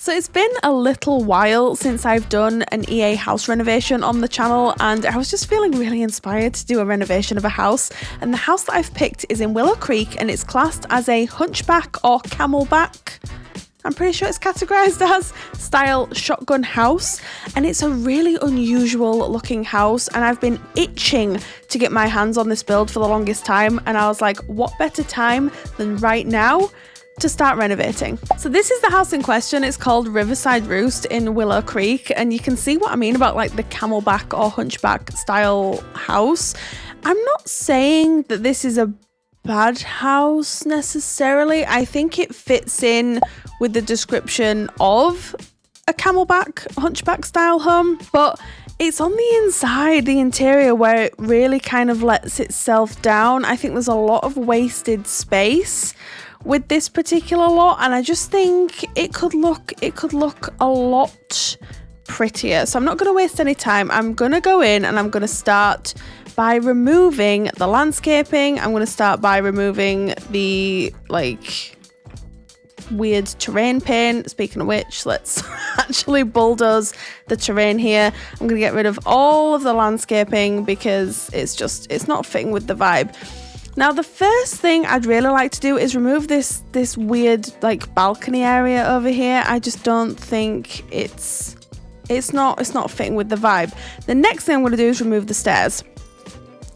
So it's been a little while since I've done an EA house renovation on the channel, and I was just feeling really inspired to do a renovation of a house. And the house that I've picked is in Willow Creek, and it's classed as a hunchback or camelback, I'm pretty sure it's categorized as, style shotgun house. And it's a really unusual looking house, and I've been itching to get my hands on this build for the longest time. And I was like, what better time than right now to start renovating? So this is the house in question. It's called Riverside Roost in Willow Creek, and you can see what I mean about like the camelback or hunchback style house. I'm not saying that this is a bad house necessarily. I think it fits in with the description of a camelback hunchback style home, but it's on the inside, the interior, where it really kind of lets itself down. I think there's a lot of wasted space with this particular lot, and I just think it could look a lot prettier. So I'm not going to waste any time. I'm going to go in and I'm going to start by removing the landscaping. I'm going to start by removing the like weird terrain paint. Speaking of which, let's actually bulldoze the terrain here. I'm going to get rid of all of the landscaping because it's not fitting with the vibe. Now, the first thing I'd really like to do is remove this weird like balcony area over here. I just don't think it's not fitting with the vibe. The next thing I'm going to do is remove the stairs.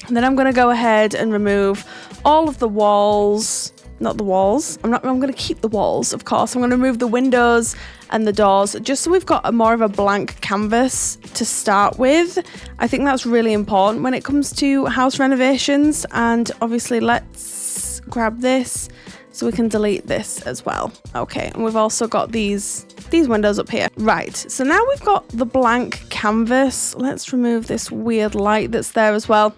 And then I'm going to go ahead and remove all of the walls. Not the walls. I'm going to keep the walls, of course. I'm going to remove the windows and the doors, just so we've got more of a blank canvas to start with. I think that's really important when it comes to house renovations. And obviously, let's grab this so we can delete this as well. Okay, and we've also got these windows up here. Right, so now we've got the blank canvas. Let's remove this weird light that's there as well.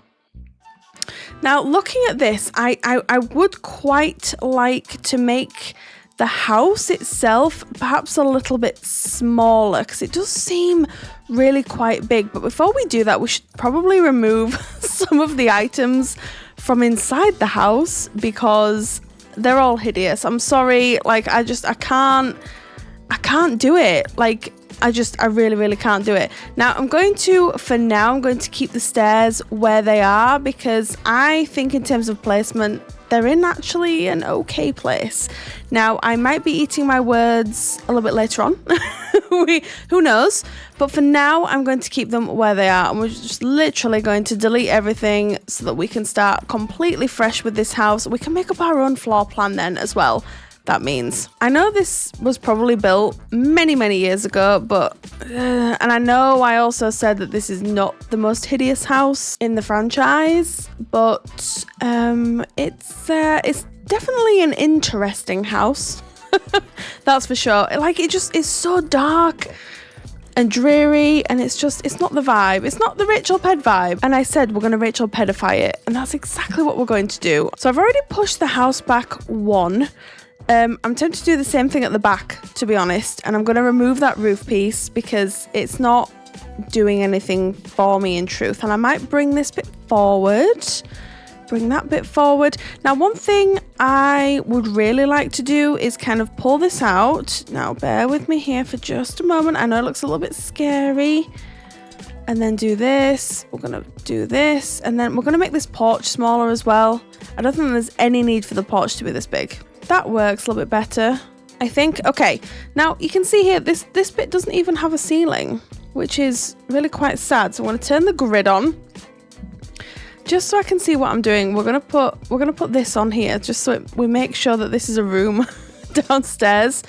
Now, looking at this, I would quite like to make the house itself perhaps a little bit smaller, because it does seem really quite big. But before we do that, we should probably remove some of the items from inside the house because they're all hideous. I'm sorry, like I can't do it. Like I really can't do it. Now I'm going to keep the stairs where they are, because I think in terms of placement, they're in actually an okay place. Now, I might be eating my words a little bit later on. Who knows? But for now, I'm going to keep them where they are. And we're just literally going to delete everything so that we can start completely fresh with this house. We can make up our own floor plan then as well. That means I know this was probably built many years ago, but and I know I also said that this is not the most hideous house in the franchise, but it's definitely an interesting house. That's for sure. Like, it just is so dark and dreary, and it's not the vibe. It's not the RachelPedd vibe. And I said we're going to RachelPeddify it, and that's exactly what we're going to do. So I've already pushed the house back one. I'm tempted to do the same thing at the back, to be honest, and I'm going to remove that roof piece because it's not doing anything for me in truth. And I might bring this bit forward, bring that bit forward. Now, one thing I would really like to do is kind of pull this out. Now, bear with me here for just a moment. I know it looks a little bit scary. And then do this. We're going to do this, and then we're going to make this porch smaller as well. I don't think there's any need for the porch to be this big. That works a little bit better, I think. Okay, now you can see here, this bit doesn't even have a ceiling, which is really quite sad. So I'm going to turn the grid on, just so I can see what I'm doing. We're going to put this on here, just so we make sure that this is a room downstairs,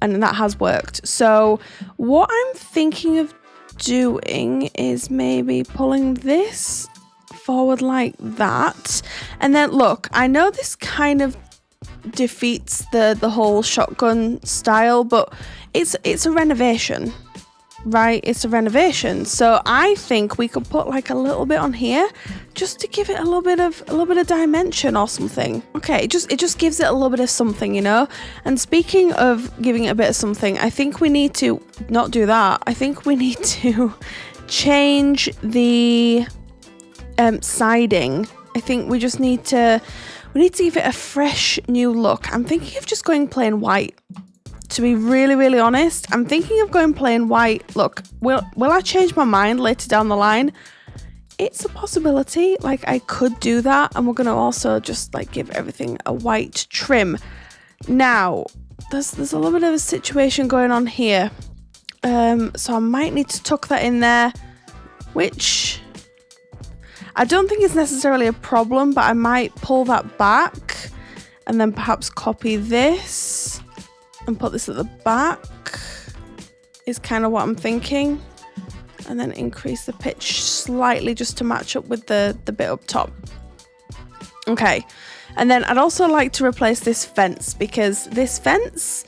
and that has worked. So what I'm thinking of doing is maybe pulling this forward like that. And then look, I know this kind of defeats the whole shotgun style, but it's a renovation, right? It's a renovation. So I think we could put like a little bit on here just to give it a little bit of dimension or something. Okay, it just gives it a little bit of something, you know. And speaking of giving it a bit of something, I think we need to not do that. I think we need to change the siding. I think we just need to give it a fresh new look. I'm thinking of just going plain white. to be really, really honest, I'm thinking of going plain white. Look, will I change my mind later down the line? It's a possibility. Like, I could do that. And we're going to also just like give everything a white trim. Now, there's a little bit of a situation going on here. So I might need to tuck that in there, which I don't think is necessarily a problem, but I might pull that back and then perhaps copy this and put this at the back is kind of what I'm thinking. And then increase the pitch slightly just to match up with the bit up top. Okay. And then I'd also like to replace this fence because this fence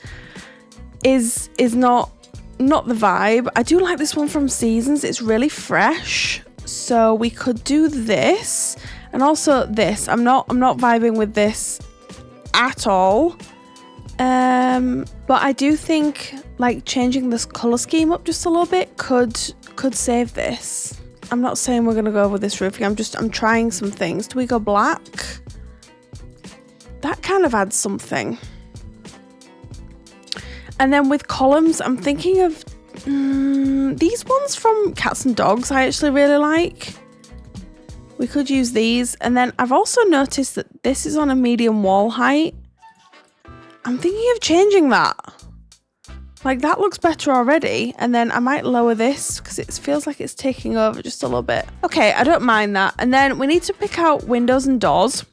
is not the vibe. I do like this one from Seasons. It's really fresh. So we could do this and also this. I'm not vibing with this at all. But I do think like changing this color scheme up just a little bit could save this. I'm not saying we're gonna go with this roofing. I'm trying some things. Do we go black? That kind of adds something. And then with columns, I'm thinking of these ones from Cats and Dogs. I actually really like. We could use these. And then I've also noticed that this is on a medium wall height. I'm thinking of changing that. Like, that looks better already. And then I might lower this because it feels like it's taking over just a little bit. Okay, I don't mind that. And then we need to pick out windows and doors.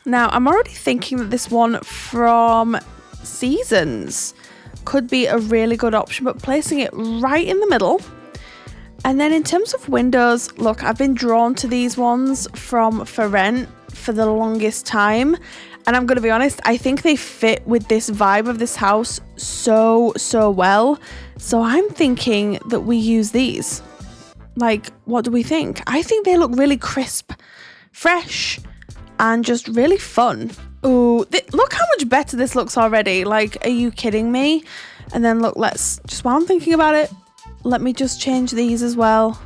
Now, I'm already thinking that this one from Seasons could be a really good option, but placing it right in the middle. And then in terms of windows, look, I've been drawn to these ones from For Rent for the longest time. And I'm going to be honest, I think they fit with this vibe of this house so well. So I'm thinking that we use these. Like, what do we think? I think they look really crisp, fresh, and just really fun. Ooh, look how much better this looks already. Like, are you kidding me? And then look, just while I'm thinking about it, let me just change these as well.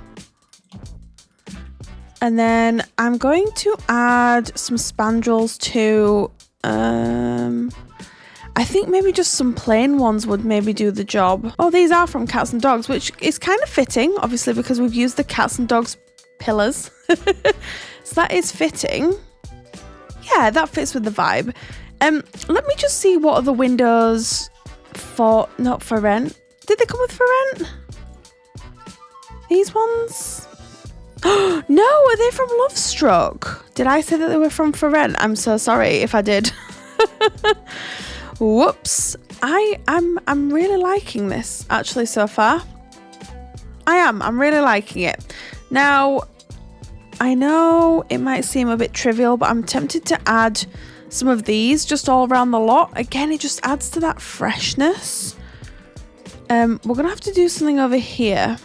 And then I'm going to add some spandrels to, I think maybe just some plain ones would maybe do the job. Oh, these are from Cats and Dogs, which is kind of fitting, obviously, because we've used the Cats and Dogs pillars. So that is fitting. Yeah, that fits with the vibe. Let me just see what are the windows for, not For Rent. Did they come with For Rent? These ones? No, are they from Love Struck? Did I say that they were from For Rent? I'm so sorry if I did. Whoops. I'm really liking this actually so far. I'm really liking it. Now, I know it might seem a bit trivial, but I'm tempted to add some of these just all around the lot. Again, it just adds to that freshness. We're gonna have to do something over here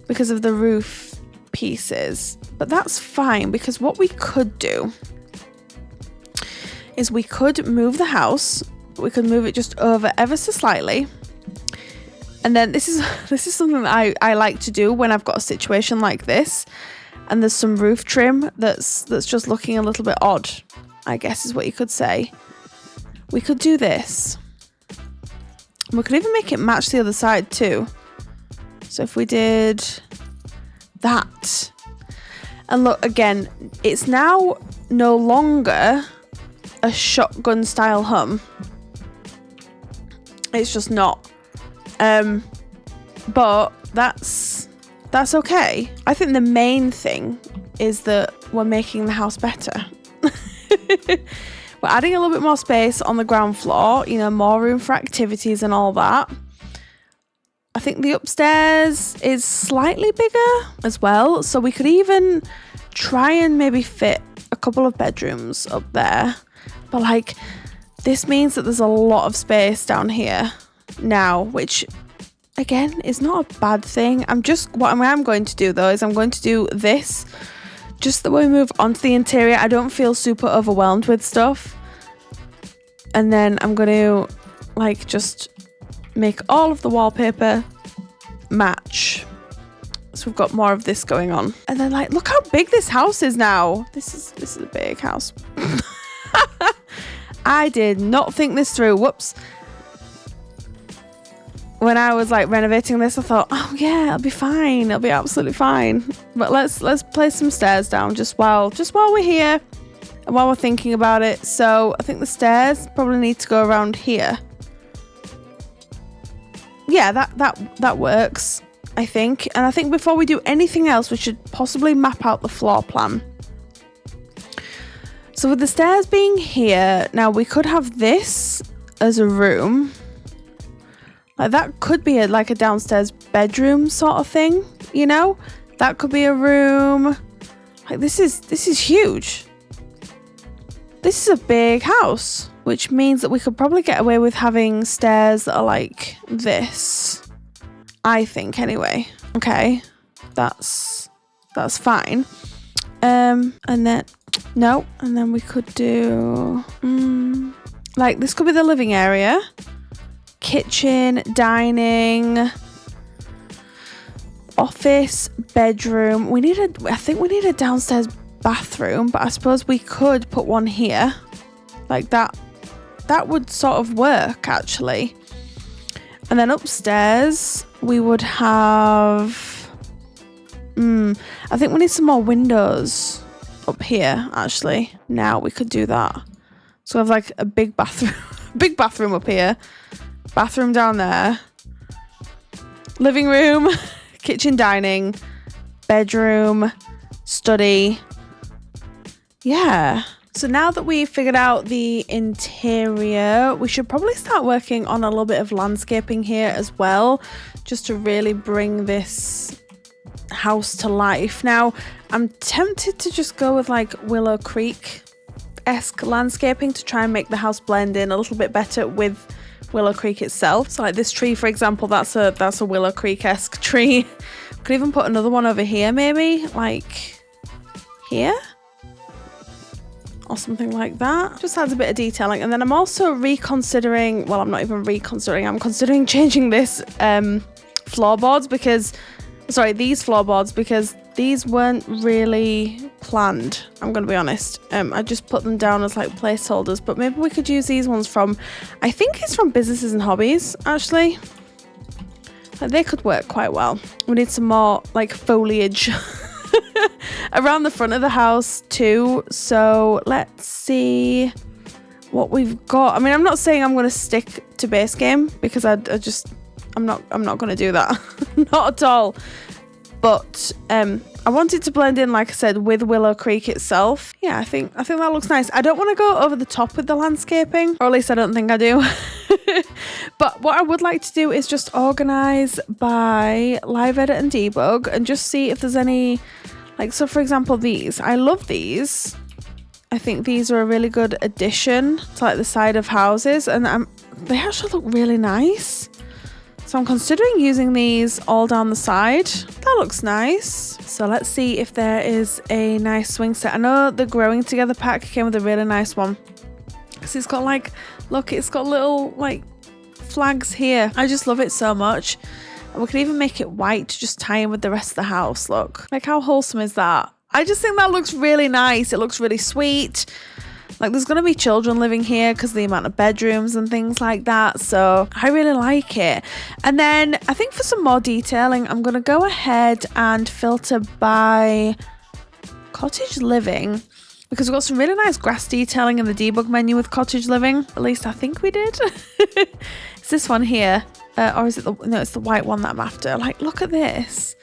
because of the roof pieces, but that's fine because what we could do is we could move the house. We could move it just over ever so slightly. And then this is something that I like to do when I've got a situation like this and there's some roof trim that's just looking a little bit odd, I guess is what you could say. We could do this. We could even make it match the other side too. So if we did that. And look, again, it's now no longer a shotgun style hum. It's just not. But that's okay. I think the main thing is that we're making the house better. We're adding a little bit more space on the ground floor, you know, more room for activities and all that. I think the upstairs is slightly bigger as well. So we could even try and maybe fit a couple of bedrooms up there. But like, this means that there's a lot of space down here now, which again is not a bad thing. What I'm going to do though is I'm going to do this just that when we move onto the interior, I don't feel super overwhelmed with stuff. And then I'm going to like just make all of the wallpaper match. So we've got more of this going on. And then like, look how big this house is now. This is a big house. I did not think this through. Whoops. when I was like renovating this, I thought, oh yeah, it'll be fine. It'll be absolutely fine. But let's place some stairs down just while we're here and while we're thinking about it. So I think the stairs probably need to go around here. Yeah, that works, I think. And I think before we do anything else, we should possibly map out the floor plan. So with the stairs being here, now we could have this as a room. Like that could be like a downstairs bedroom sort of thing, you know? That could be a room. Like this is huge. This is a big house, which means that we could probably get away with having stairs that are like this. I think anyway. Okay. That's fine. And then no, and then we could do like this could be the living area. Kitchen, dining, office, bedroom. I think we need a downstairs bathroom, but I suppose we could put one here. Like that would sort of work actually. And then upstairs we would have I think we need some more windows up here actually. Now we could do that. So we have like a big bathroom big bathroom up here. Bathroom down there, living room, kitchen, dining, bedroom, study. Yeah. So now that we've figured out the interior, we should probably start working on a little bit of landscaping here as well, just to really bring this house to life. Now, I'm tempted to just go with like Willow Creek-esque landscaping to try and make the house blend in a little bit better with Willow Creek itself. So like this tree, for example, that's a Willow Creek-esque tree. Could even put another one over here, maybe like here or something like that. Just adds a bit of detailing. And then I'm also reconsidering, well, I'm not even reconsidering, I'm considering changing this floorboards because, sorry, these floorboards, because these weren't really planned, I'm gonna be honest. I just put them down as like placeholders, but maybe we could use these ones from, I think it's from Businesses and Hobbies actually. Like, they could work quite well. We need some more like foliage around the front of the house too. So let's see what we've got. I mean, I'm not saying I'm gonna stick to base game because I'm not gonna do that. Not at all. But I want it to blend in, like I said, with Willow Creek itself. Yeah, I think that looks nice. I don't want to go over the top with the landscaping, or at least I don't think I do. But what I would like to do is just organize by live edit and debug and just see if there's any, like, so for example, these. I love these. I think these are a really good addition to like the side of houses, and they actually look really nice. So I'm considering using these all down the side. That looks nice. So let's see if there is a nice swing set. I know the Growing Together pack came with a really nice one. Because it's got like, look, it's got little like flags here. I just love it so much. And we could even make it white to just tie in with the rest of the house. Look, like how wholesome is that? I just think that looks really nice. It looks really sweet. Like there's going to be children living here because of the amount of bedrooms and things like that. So I really like it. And then I think for some more detailing, I'm going to go ahead and filter by cottage living because we've got some really nice grass detailing in the debug menu with cottage living. At least I think we did. It's this one here. Or is it no, it's the white one that I'm after. Like, look at this.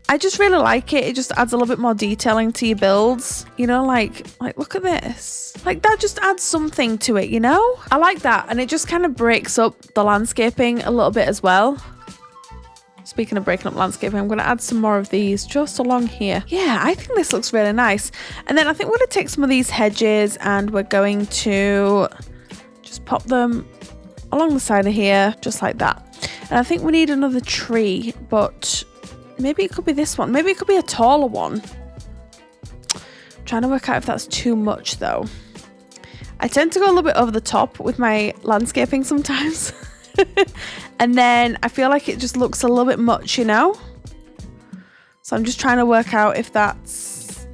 I just really like it. It just adds a little bit more detailing to your builds. You know, like look at this. Like that just adds something to it, you know? I like that. And it just kind of breaks up the landscaping a little bit as well. Speaking of breaking up landscaping, I'm going to add some more of these just along here. Yeah, I think this looks really nice. And then I think we're going to take some of these hedges and we're going to just pop them along the side of here, just like that. And I think we need another tree, but maybe it could be this one. Maybe it could be a taller one. I'm trying to work out if that's too much though. I tend to go a little bit over the top with my landscaping sometimes. And then I feel like it just looks a little bit much, you know? So I'm just trying to work out if that's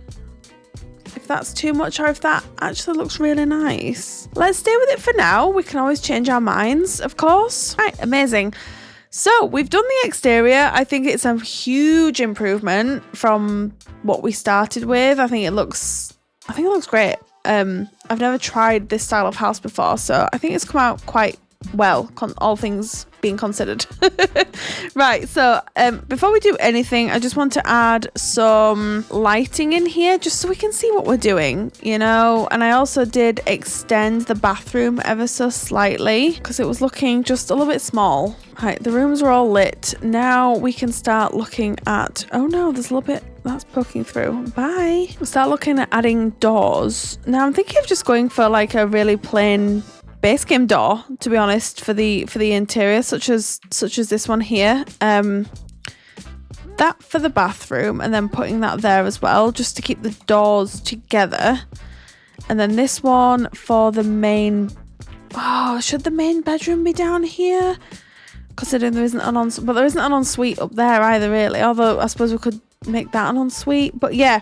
too much or if that actually looks really nice. Let's stay with it for now. We can always change our minds, of course. Right, amazing. So we've done the exterior. I think it's a huge improvement from what we started with. I think it looks great. I've never tried this style of house before, so I think it's come out quite well, all things being considered. Right, so before we do anything, I just want to add some lighting in here just so we can see what we're doing, you know. And I also did extend the bathroom ever so slightly because it was looking just a little bit small. Right, the rooms are all lit. Now we can start looking at, oh no, there's a little bit that's poking through. Bye. We'll start looking at adding doors. Now I'm thinking of just going for like a really plain base game door, to be honest, for the interior, such as this one here. That for the bathroom, and then putting that there as well, just to keep the doors together. And then this one for the main. Oh, should the main bedroom be down here? Considering there isn't an ensuite, but there isn't an ensuite up there either, really. Although I suppose we could make that an ensuite. But yeah,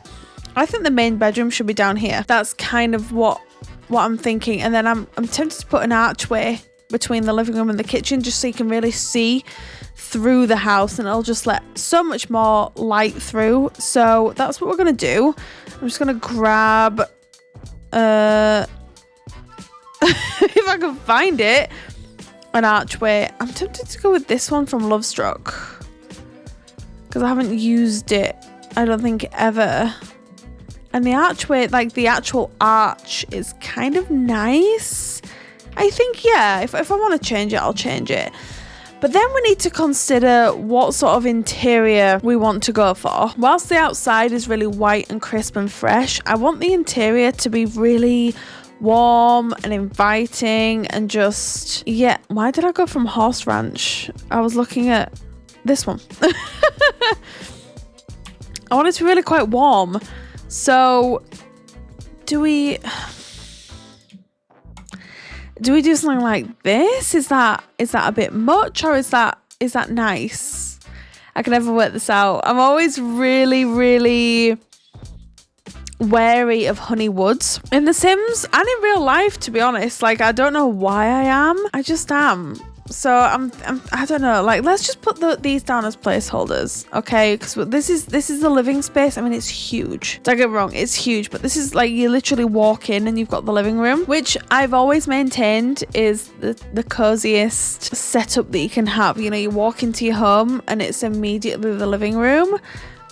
I think the main bedroom should be down here. That's kind of what I'm thinking. And then I'm tempted to put an archway between the living room and the kitchen, just so you can really see through the house, and it'll just let so much more light through. So that's what we're gonna do. I'm just gonna grab if I can find it, an archway. I'm tempted to go with this one from Lovestruck because I haven't used it, I don't think, ever. And the archway, like the actual arch, is kind of nice. I think, yeah, if I want to change it, I'll change it. But then we need to consider what sort of interior we want to go for. Whilst the outside is really white and crisp and fresh, I want the interior to be really warm and inviting and just, yeah. Why did I go from Horse Ranch? I was looking at this one. I want it to be really quite warm. So do we do something like this? Is that a bit much, or is that nice? I can never work this out. I'm always really, really wary of honey woods in The Sims and in real life, to be honest. Like, I don't know why I am. I just am. So I don't know. Like, let's just put these down as placeholders, okay? Because this is the living space. I mean, it's huge. Don't get me wrong, it's huge. But this is like, you literally walk in and you've got the living room, which I've always maintained is the coziest setup that you can have. You know, you walk into your home and it's immediately the living room.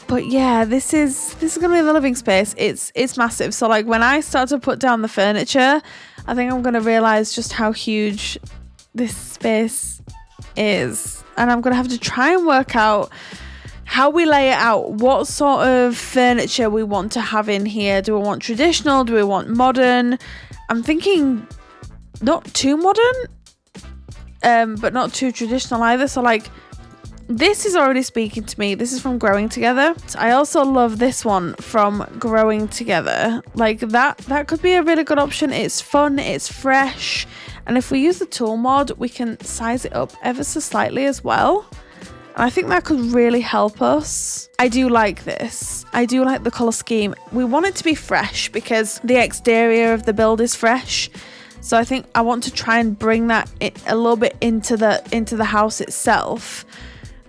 But yeah, this is gonna be the living space. It's massive. So like, when I start to put down the furniture, I think I'm gonna realize just how huge this space is, and I'm gonna have to try and work out how we lay it out, what sort of furniture we want to have in here. Do we want traditional? Do we want modern? I'm thinking not too modern, but not too traditional either. So like, this is already speaking to me. This is from Growing Together. I also love this one from Growing Together. Like, that could be a really good option. It's fun, it's fresh. And if we use the tool mod, we can size it up ever so slightly as well. And I think that could really help us. I do like this. I do like the colour scheme. We want it to be fresh because the exterior of the build is fresh. So I think I want to try and bring that a little bit into the house itself.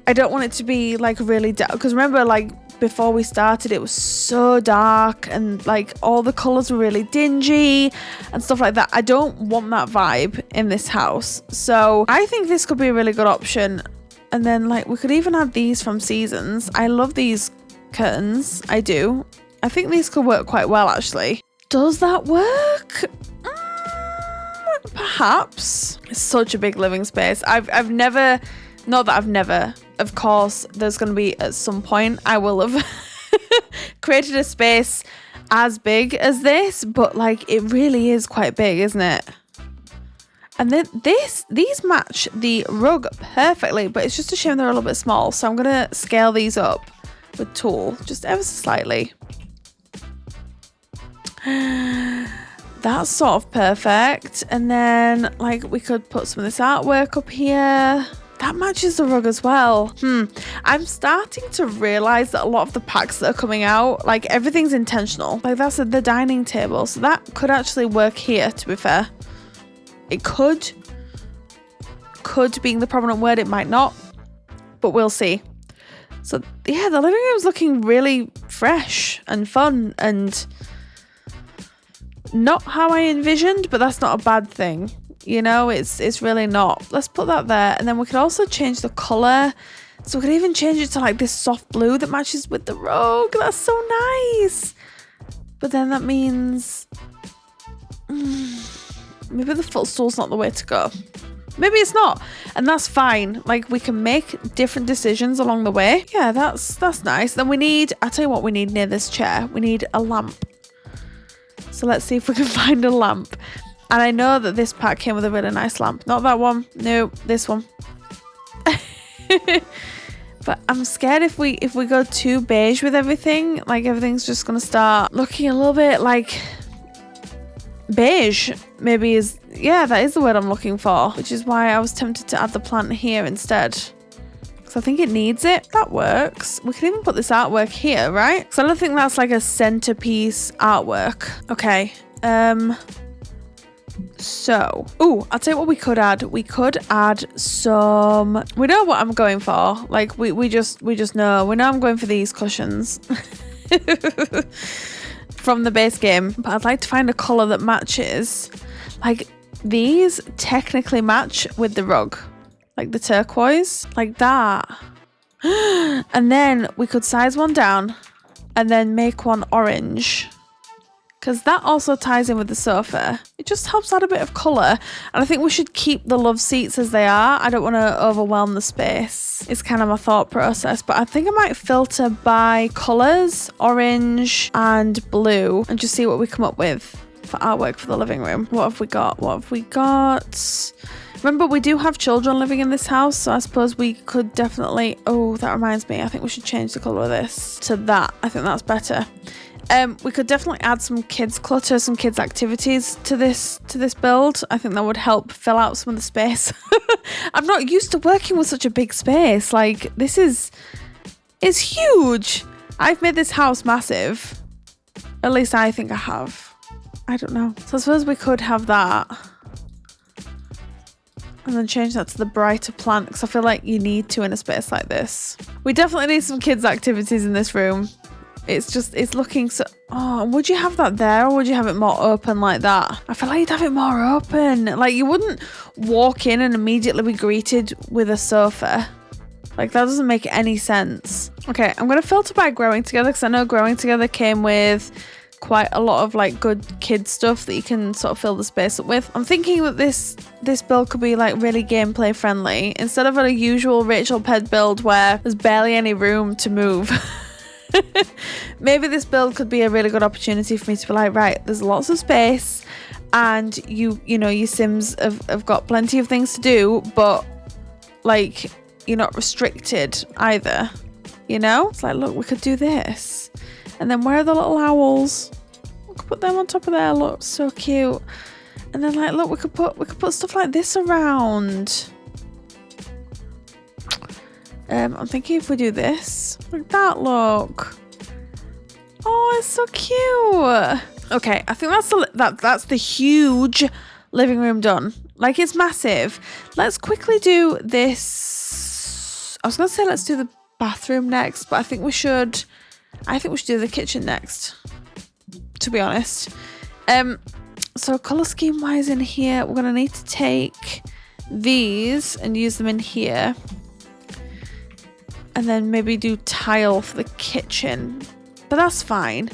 I don't want it to be like really dark, because remember, like, before we started, it was so dark and like all the colors were really dingy and stuff like that. I don't want that vibe in this house. So I think this could be a really good option. And then like, we could even add these from Seasons. I love these curtains. I do. I think these could work quite well, actually. Does that work? Perhaps. It's such a big living space. I've never, not that I've never, of course, there's going to be at some point I will have created a space as big as this, but like, it really is quite big, isn't it? And then these match the rug perfectly, but it's just a shame they're a little bit small. So I'm going to scale these up with tool just ever so slightly. That's sort of perfect. And then like, we could put some of this artwork up here. That matches the rug as well. I'm starting to realize that a lot of the packs that are coming out, like, everything's intentional. Like, that's the dining table. So that could actually work here, to be fair. It could being the prominent word, it might not. but we'll see. So yeah, the living room's looking really fresh and fun and not how I envisioned, but that's not a bad thing. You know, it's really not. Let's put that there. And then we could also change the colour. So we could even change it to like this soft blue that matches with the rug. That's so nice. But then that means maybe the footstool's not the way to go. Maybe it's not. And that's fine. Like, we can make different decisions along the way. Yeah, that's nice. Then we need, I'll tell you what we need near this chair. We need a lamp. So let's see if we can find a lamp. And I know that this pack came with a really nice lamp. Not that one. No, this one. But I'm scared if we go too beige with everything, like everything's just gonna start looking a little bit like beige. Maybe that is the word I'm looking for, which is why I was tempted to add the plant here instead. Because I think it needs it. That works. We can even put this artwork here, right? Because I don't think that's like a centerpiece artwork. Okay. So, I'll tell you what we could add. We could add some, we know what I'm going for. Like, we just know. We know I'm going for these cushions from the base game. But I'd like to find a colour that matches. Like, these technically match with the rug. Like the turquoise. Like that. And then we could size one down and then make one orange. Because that also ties in with the sofa. It just helps add a bit of colour. And I think we should keep the love seats as they are. I don't want to overwhelm the space. It's kind of my thought process. But I think I might filter by colours, orange and blue, and just see what we come up with for artwork for the living room. What have we got? What have we got? Remember, we do have children living in this house, so I suppose we could definitely... Oh, that reminds me. I think we should change the colour of this to that. I think that's better. We could definitely add some kids clutter, some kids activities to this build. I think that would help fill out some of the space. I'm not used to working with such a big space. Like, it's huge. I've made this house massive. At least I think I have. I don't know. So I suppose we could have that. And then change that to the brighter plant, because I feel like you need to in a space like this. We definitely need some kids activities in this room. It's looking so... Oh, would you have that there, or would you have it more open like that? I feel like you'd have it more open. Like, you wouldn't walk in and immediately be greeted with a sofa. Like, that doesn't make any sense. Okay, I'm going to filter by Growing Together, because I know Growing Together came with quite a lot of, like, good kid stuff that you can sort of fill the space up with. I'm thinking that this build could be, like, really gameplay friendly. Instead of a usual RachelPedd build where there's barely any room to move. Maybe this build could be a really good opportunity for me to be like, right, there's lots of space and you know your Sims have got plenty of things to do, but like you're not restricted either, you know? It's like, look, we could do this, and then where are the little owls? We could put them on top of there. Look, so cute. And then like, look, we could put stuff like this around. I'm thinking if we do this, like that, look. Oh, it's so cute. Okay, I think that's the huge living room done. Like, it's massive. Let's quickly do this. I was gonna say let's do the bathroom next, but I think we should do the kitchen next, to be honest. So colour scheme wise in here, we're gonna need to take these and use them in here. And then maybe do tile for the kitchen. But that's fine.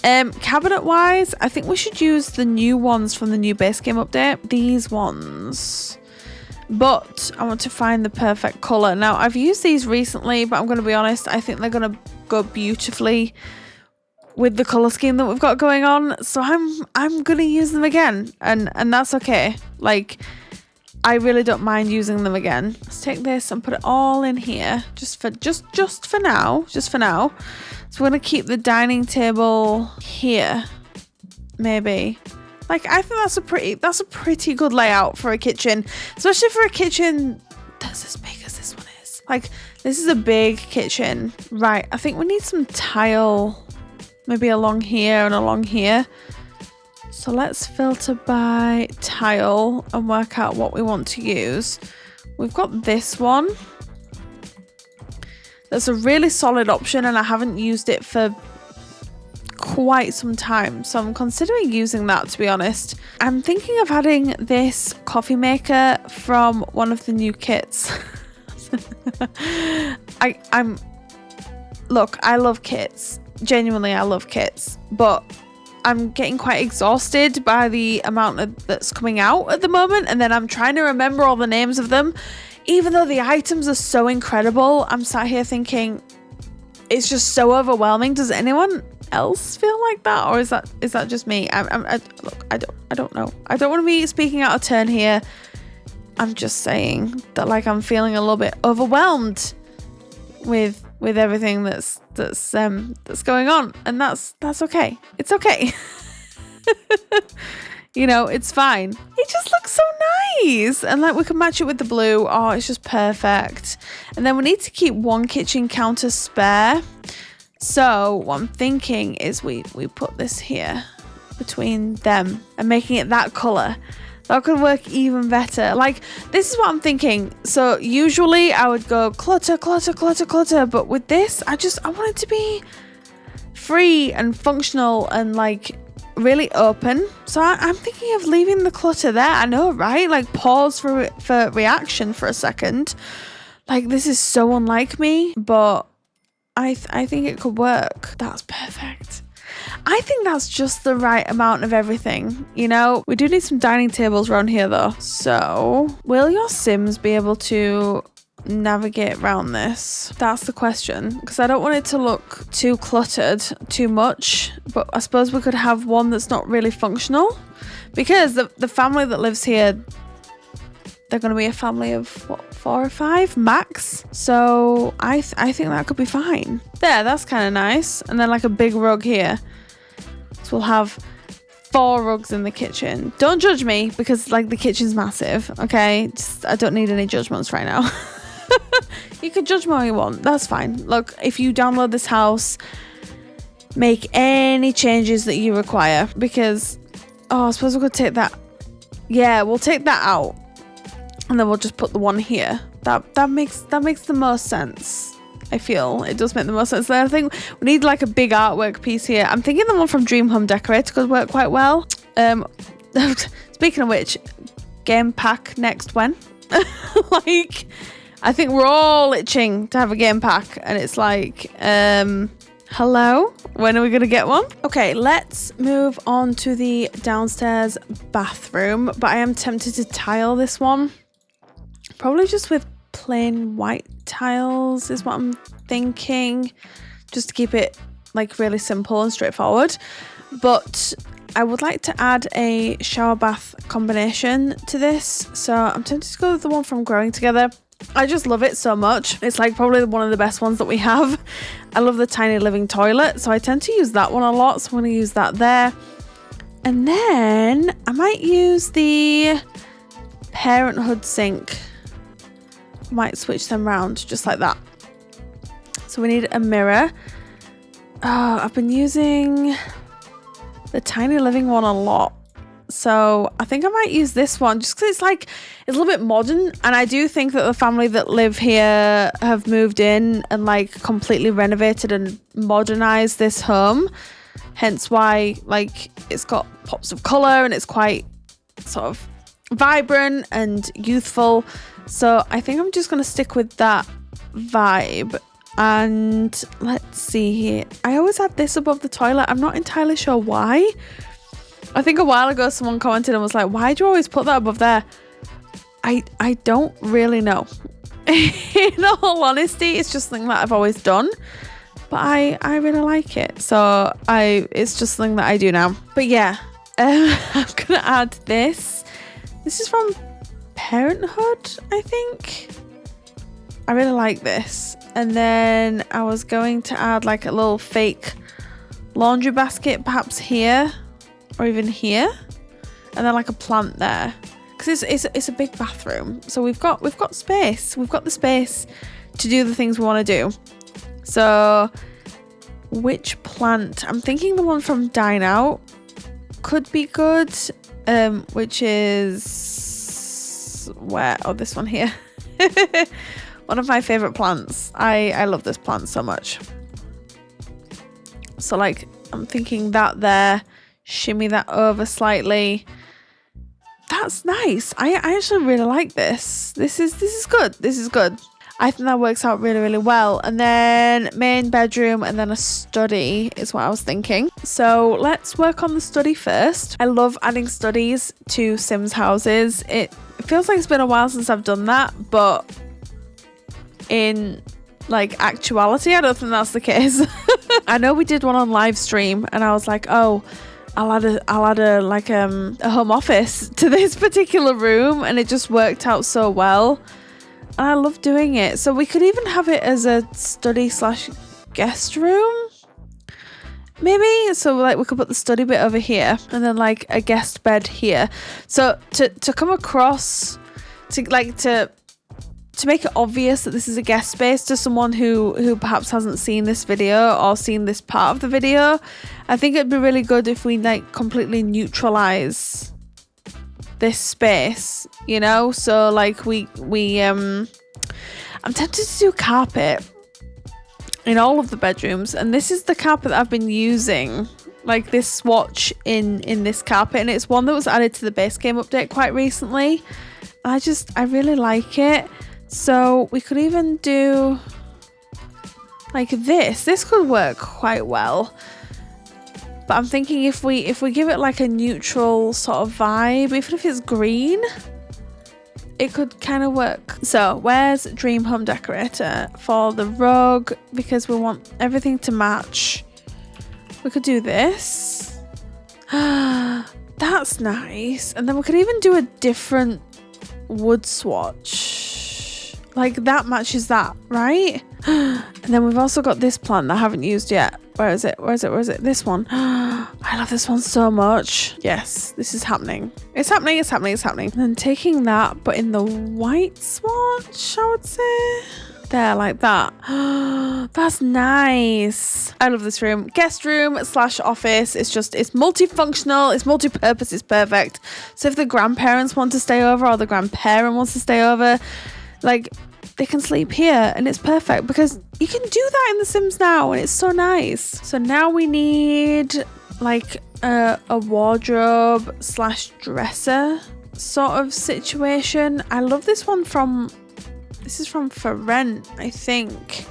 Cabinet wise, I think we should use the new ones from the new base game update. These ones. But I want to find the perfect colour. Now, I've used these recently, but I'm going to be honest, I think they're going to go beautifully with the colour scheme that we've got going on. So I'm going to use them again. And that's okay. Like, I really don't mind using them again. Let's take this and put it all in here, just for now. So we're gonna keep the dining table here, maybe. Like, I think that's a pretty good layout for a kitchen, especially for a kitchen that's as big as this one is. Like, this is a big kitchen, right? I think we need some tile, maybe along here and along here. So let's filter by tile and work out what we want to use. We've got this one. that's a really solid option, and I haven't used it for quite some time, so I'm considering using that, to be honest. I'm thinking of adding this coffee maker from one of the new kits. Look, I love kits. Genuinely, I love kits, but I'm getting quite exhausted by the amount that's coming out at the moment, and then I'm trying to remember all the names of them. Even though the items are so incredible, I'm sat here thinking it's just so overwhelming. Does anyone else feel like that, or is that just me? Look, I don't know. I don't want to be speaking out of turn here. I'm just saying that, like, I'm feeling a little bit overwhelmed with everything that's going on, and that's okay. It's okay. You know, it's fine. It just looks so nice, and like we can match it with the blue. Oh, it's just perfect. And then we need to keep one kitchen counter spare, so what I'm thinking is we put this here between them and making it that color. That could work even better. Like, this is what I'm thinking. So usually I would go clutter, clutter, clutter, clutter, but with this, I want it to be free and functional and like really open. So I'm thinking of leaving the clutter there. I know, right? Like, pause for reaction for a second. Like, this is so unlike me, but I think it could work. That's perfect. I think that's just the right amount of everything, you know? We do need some dining tables around here though. So, will your Sims be able to navigate around this? That's the question, because I don't want it to look too cluttered too much, but I suppose we could have one that's not really functional, because the family that lives here, they're going to be a family of what, 4 or 5 max, so I think that could be fine. There, that's kind of nice. And then like a big rug here, so we'll have 4 rugs in the kitchen. Don't judge me, because like the kitchen's massive, okay? I don't need any judgments right now. You can judge me all you want, that's fine. Look, if you download this house, make any changes that you require, because I suppose we could take that. Yeah, we'll take that out, and then we'll just put the one here. That makes the most sense. I feel it does make the most sense. Then I think we need like a big artwork piece here. I'm thinking the one from Dream Home Decorator could work quite well. Speaking of which, game pack next when? Like, I think we're all itching to have a game pack, and it's like, hello? When are we going to get one? Okay, let's move on to the downstairs bathroom, but I am tempted to tile this one. Probably just with plain white tiles is what I'm thinking, just to keep it like really simple and straightforward. But I would like to add a shower bath combination to this, so I'm tempted to go with the one from Growing Together. I just love it so much. It's like probably one of the best ones that we have. I love the tiny living toilet, so I tend to use that one a lot, so I'm going to use that there. And then I might use the Parenthood sink. Might switch them around just like that. So we need a mirror. I've been using the tiny living one a lot, so I think I might use this one just because it's a little bit modern, and I do think that the family that live here have moved in and like completely renovated and modernized this home, hence why like it's got pops of color and it's quite sort of vibrant and youthful. So I think I'm just going to stick with that vibe. And let's see here. I always had this above the toilet. I'm not entirely sure why. I think a while ago someone commented and was like, why do you always put that above there? I don't really know. In all honesty, it's just something that I've always done. But I really like it. So it's just something that I do now. But yeah, I'm going to add this. This is from Parenthood, I think. I really like this. And then I was going to add like a little fake laundry basket perhaps here or even here, and then like a plant there, because it's a big bathroom, so we've got space. We've got the space to do the things we want to do. So which plant? I'm thinking the one from Dine Out could be good, which is where? Oh, this one here. One of my favorite plants. I love this plant so much. So like, I'm thinking that there, shimmy that over slightly. That's nice. I actually really like this. This is good. This is good. I think that works out really, really well. And then main bedroom and then a study is what I was thinking. So let's work on the study first. I love adding studies to Sims houses. It feels like it's been a while since I've done that, but in like actuality, I don't think that's the case. I know we did one on live stream and I was like, oh, I'll add a like a home office to this particular room, and it just worked out so well. And I love doing it. So we could even have it as a study / guest room. Maybe. So like we could put the study bit over here and then like a guest bed here. So to come across to make it obvious that this is a guest space to someone who perhaps hasn't seen this video or seen this part of the video, I think it'd be really good if we like completely neutralize this space, you know? So like we I'm tempted to do carpet in all of the bedrooms, and this is the carpet that I've been using, like this swatch in this carpet, and it's one that was added to the base game update quite recently. I really like it. So we could even do like this could work quite well. But I'm thinking if we give it like a neutral sort of vibe, even if it's green, it could kind of work. So where's Dream Home Decorator for the rug? Because we want everything to match. We could do this. That's nice. And then we could even do a different wood swatch. Like that matches that, right? And then we've also got this plant that I haven't used yet. Where is it? This one. I love this one so much. Yes, this is happening. It's happening. And then taking that, but in the white swatch, I would say. There, like that. That's nice. I love this room. Guest room / office. It's multifunctional. It's multi-purpose. It's perfect. So if the grandparents want to stay over or the grandparent wants to stay over, like, they can sleep here, and it's perfect because you can do that in The Sims now, and it's so nice. So now we need like a wardrobe / dresser sort of situation. I love this one this is from For Rent, I think,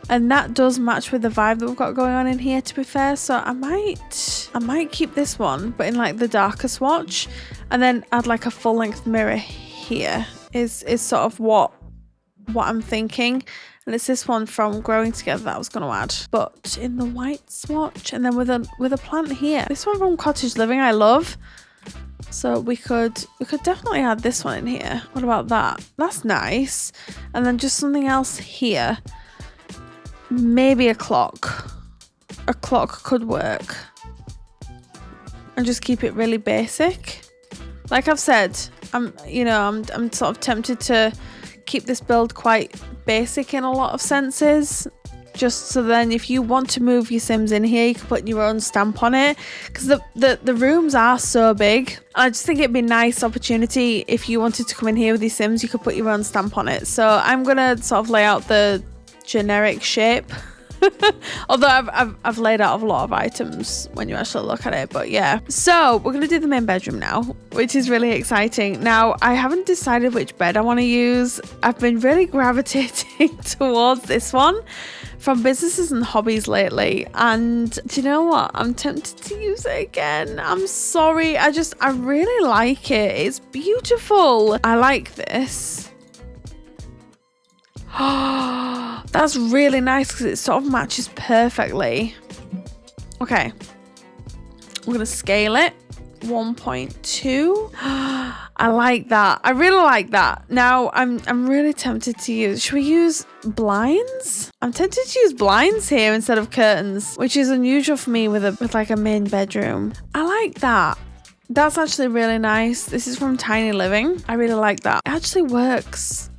and that does match with the vibe that we've got going on in here, to be fair. So I might keep this one, but in like the darker swatch, and then add like a full-length mirror here is sort of what I'm thinking. And it's this one from Growing Together that I was going to add, but in the white swatch, and then with a plant here. This one from Cottage Living I love, so we could definitely add this one in here. What about that? That's nice. And then just something else here. Maybe a clock could work, and just keep it really basic. Like I've said, I'm sort of tempted to keep this build quite basic in a lot of senses, just so then if you want to move your Sims in here, you can put your own stamp on it, because the rooms are so big. I just think it'd be a nice opportunity if you wanted to come in here with your Sims, you could put your own stamp on it. So I'm gonna sort of lay out the generic shape. Although I've laid out a lot of items when you actually look at it, but yeah. So we're gonna do the main bedroom now, which is really exciting. Now I haven't decided which bed I want to use. I've been really gravitating towards this one from Businesses and Hobbies lately, and do you know what? I'm tempted to use it again. I'm sorry, I really like it. It's beautiful. I like this. That's really nice because it sort of matches perfectly. Okay, we're gonna scale it 1.2. I like that. I really like that. Now I'm really tempted to use, should we use blinds? I'm tempted to use blinds here instead of curtains, which is unusual for me with like a main bedroom. I like that. That's actually really nice. This is from Tiny Living. I really like that. It actually works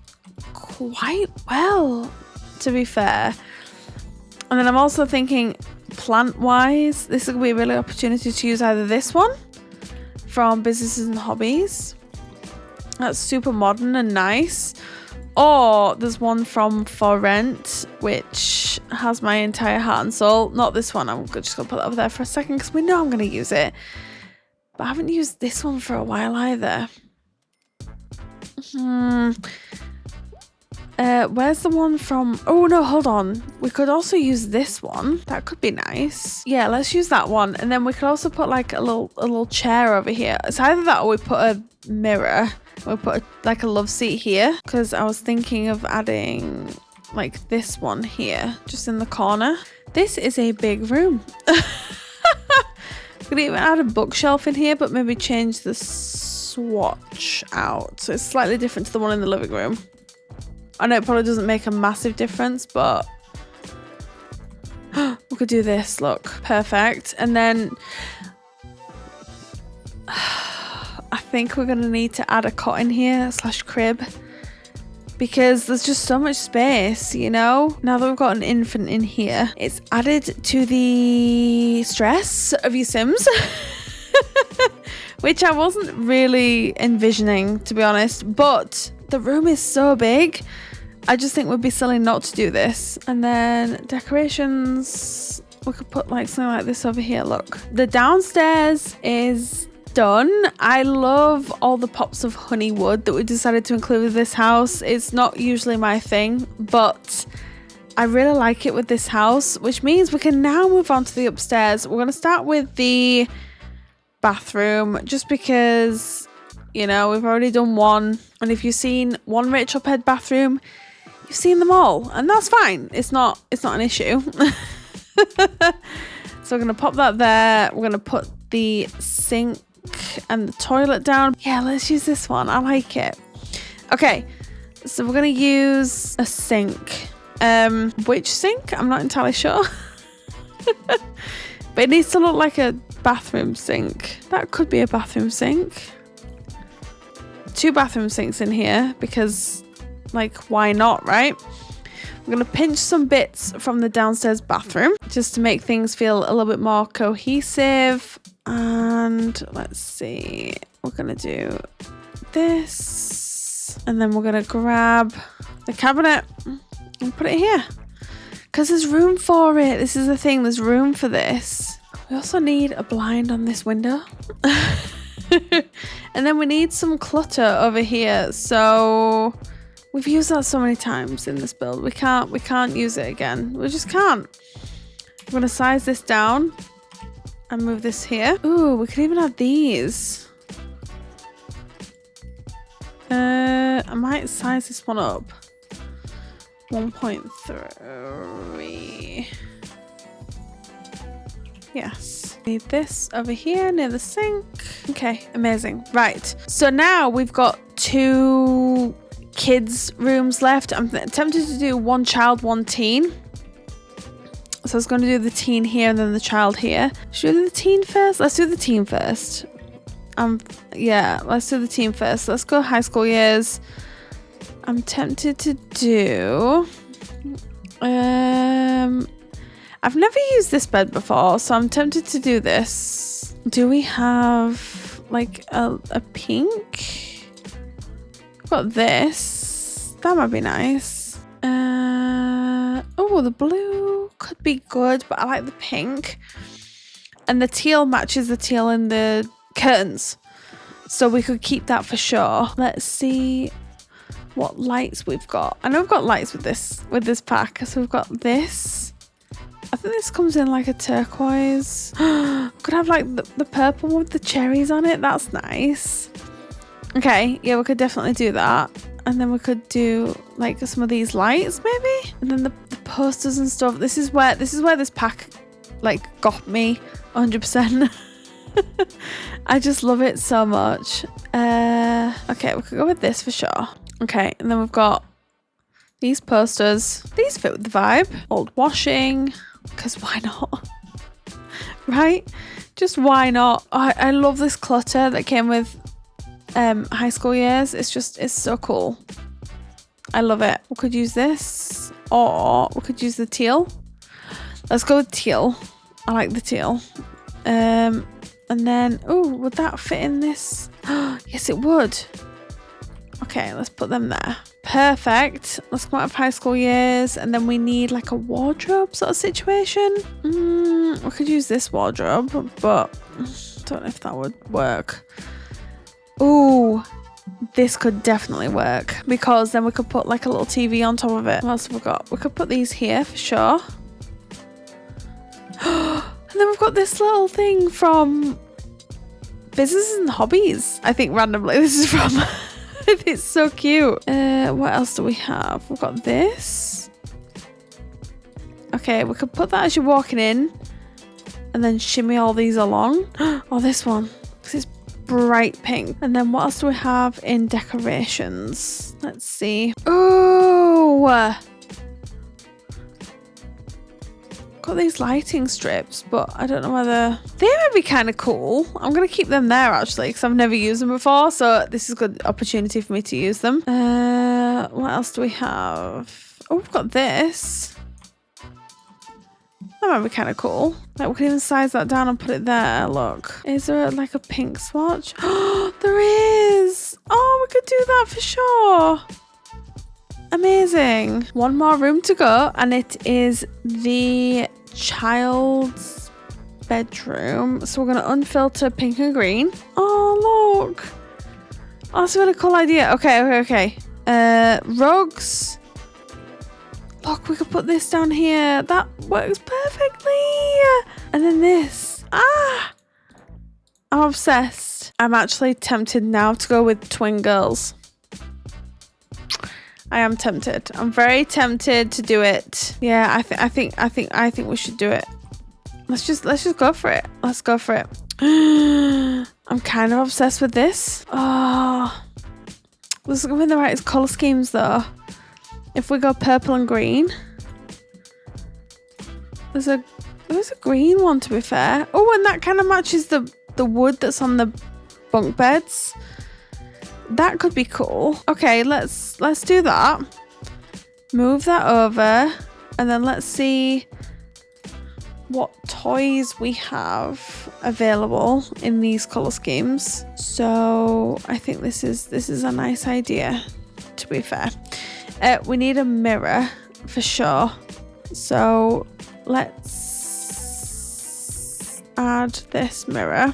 quite well, to be fair. And then I'm also thinking plant wise, this is gonna be a really opportunity to use either this one from Businesses and Hobbies, that's super modern and nice, Or there's one from For Rent, which has my entire heart and soul. Not this one. I'm just going to put that over there for a second because we know I'm going to use it. But I haven't used this one for a while either. Where's the one from... Oh, no, hold on. We could also use this one. That could be nice. Yeah, let's use that one. And then we could also put like a little chair over here. It's either that or we put a mirror. We'll put like a love seat here. Because I was thinking of adding like this one here. Just in the corner. This is a big room. We could even add a bookshelf in here. But maybe change the swatch out. So it's slightly different to the one in the living room. I know it probably doesn't make a massive difference, but we could do this. Look, perfect. And then I think we're going to need to add a cot in here / crib because there's just so much space, you know? Now that we've got an infant in here, it's added to the stress of your Sims, which I wasn't really envisioning, to be honest, but the room is so big. I just think we'd be silly not to do this. And then decorations, we could put like something like this over here. Look, the downstairs is done. I love all the pops of honey wood that we decided to include with this house. It's not usually my thing, but I really like it with this house, which means we can now move on to the upstairs. We're going to start with the bathroom just because, you know, we've already done one. And if you've seen one RachelPedd bathroom, you've seen them all, and that's fine. It's not an issue. So we're gonna pop that there. We're gonna put the sink and the toilet down. Yeah, let's use this one. I like it. Okay, so we're gonna use a sink. Which sink? I'm not entirely sure. But it needs to look like a bathroom sink. That could be a bathroom sink. 2 bathroom sinks in here because, like, why not, right? We're going to pinch some bits from the downstairs bathroom just to make things feel a little bit more cohesive. And let's see, we're going to do this. And then we're going to grab the cabinet and put it here because there's room for it. This is the thing, there's room for this. We also need a blind on this window. And then we need some clutter over here. So we've used that so many times in this build. We can't use it again. We just can't. I'm going to size this down and move this here. Ooh, we could even add these. I might size this one up. 1.3. Yes. Need this over here near the sink. Okay, amazing. Right. So now we've got 2 kids' rooms left. I'm tempted to do 1 child, 1 teen. So I was going to do the teen here and then the child here. Should we do the teen first? Let's do the teen first. Yeah, let's do the teen first. Let's go high school years. I'm tempted to do... I've never used this bed before, so I'm tempted to do this. Do we have like a pink? We've got this. That might be nice. Oh, the blue could be good, but I like the pink. And the teal matches the teal in the curtains. So we could keep that for sure. Let's see what lights we've got. I know we've got lights with this pack. So we've got this. I think this comes in like a turquoise. Could have like the purple with the cherries on it. That's nice. Okay, yeah, we could definitely do that. And then we could do like some of these lights maybe. And then the posters and stuff. This is where this pack like got me 100%. I just love it so much. Okay, we could go with this for sure. Okay, and then we've got these posters. These fit with the vibe. Old washing. Because why not? Right? Just why not? Oh, I love this clutter that came with high school years. It's so cool. I love it. We could use this or we could use the teal. Let's go with teal. I like the teal. And then, oh, would that fit in this? Yes, it would. Okay, let's put them there. Perfect. Let's come out of high school years. And then we need like a wardrobe sort of situation. We could use this wardrobe, but I don't know if that would work. Ooh, this could definitely work because then we could put like a little TV on top of it. What else have we got? We could put these here for sure. And then we've got this little thing from Businesses and Hobbies. I think randomly this is from. It's so cute. What else do we have? We've got this. Okay, we could put that as you're walking in and then shimmy all these along. Oh, this one. This is bright pink. And then what else do we have in decorations? Let's see. Oh, got these lighting strips, but I don't know whether they might be kind of cool. I'm gonna keep them there actually because I've never used them before, so this is a good opportunity for me to use them. What else do we have? Oh, we've got this. That might be kind of cool. Like we can even size that down and put it there. Look, is there like a pink swatch? Oh, there is. Oh, we could do that for sure. Amazing. One more room to go, and it is the child's bedroom. So we're going to unfilter pink and green. Oh, look. Oh, that's a really cool idea. Okay. Rugs. Look, we could put this down here. That works perfectly. And then this. Ah! I'm obsessed. I'm actually tempted now to go with twin girls. I am tempted. I'm very tempted to do it. Yeah, I think we should do it. Let's just go for it. Let's go for it. I'm kind of obsessed with this. Oh, this is going to be the right color schemes though. If we go purple and green, there's a green one to be fair. Oh, and that kind of matches the wood that's on the bunk beds. That could be cool. Okay, let's do that. Move that over, and then let's see what toys we have available in these color schemes. So I think this is a nice idea, to be fair. We need a mirror for sure. So let's add this mirror.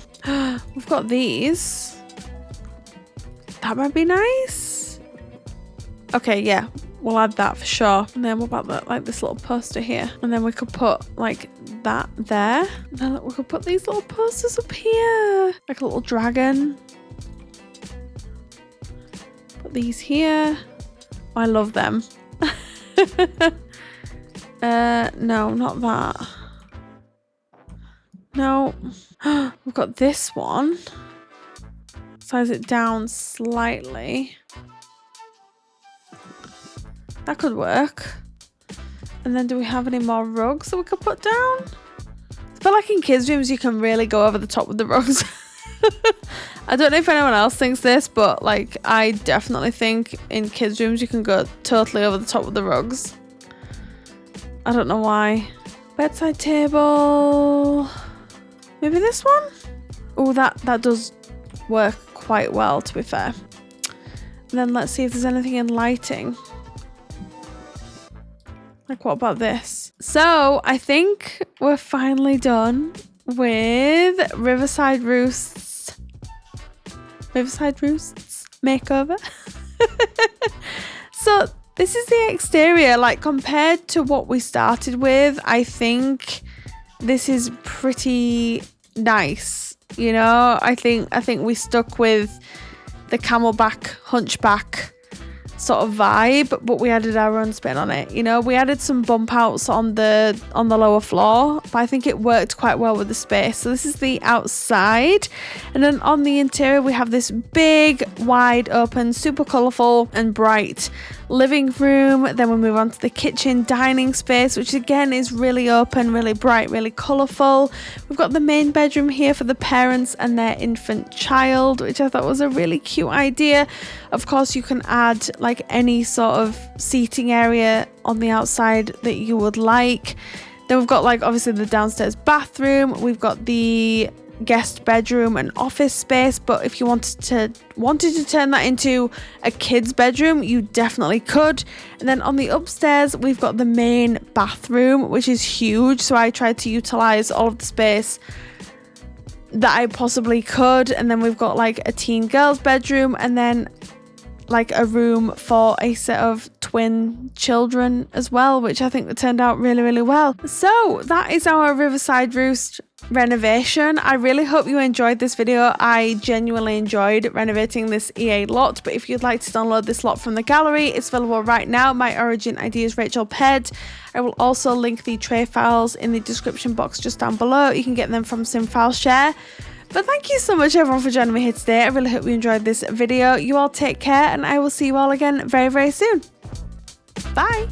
We've got these. That might be nice. Okay, yeah, we'll add that for sure. And then what about that, like this little poster here? And then we could put like that there. And then we could put these little posters up here, like a little dragon. Put these here. Oh, I love them. No, not that. No. We've got this one. Size it down slightly. That could work. And then do we have any more rugs that we could put down? I feel like in kids' rooms you can really go over the top with the rugs. I don't know if anyone else thinks this, but like I definitely think in kids' rooms you can go totally over the top with the rugs. I don't know why. Bedside table. Maybe this one? Oh, that does work quite well, to be fair. And then let's see if there's anything in lighting. Like, what about this? So I think we're finally done with Riverside Roost's makeover. So this is the exterior. Like, compared to what we started with, I think this is pretty nice. You know, I think we stuck with the camelback, hunchback sort of vibe, but we added our own spin on it. You know, we added some bump outs on the lower floor, but I think it worked quite well with the space. So this is the outside, and then on the interior we have this big, wide open, super colourful and bright living room. Then we move on to the kitchen dining space, which again is really open, really bright, really colourful. We've got the main bedroom here for the parents and their infant child, which I thought was a really cute idea. Of course, you can add like any sort of seating area on the outside that you would like. Then we've got like obviously the downstairs bathroom. We've got the guest bedroom and office space, but if you wanted to turn that into a kid's bedroom, you definitely could. And then on the upstairs, we've got the main bathroom, which is huge, so I tried to utilize all of the space that I possibly could. And then we've got like a teen girl's bedroom, and then like a room for a set of twin children as well, which I think turned out really, really well. So that is our Riverside Roost renovation. I really hope you enjoyed this video. I genuinely enjoyed renovating this EA lot, but if you'd like to download this lot from the gallery, it's available right now. My origin ID is RachelPedd. I will also link the tray files in the description box just down below. You can get them from SimFileShare. But thank you so much everyone for joining me here today. I really hope you enjoyed this video. You all take care, and I will see you all again very, very soon. Bye!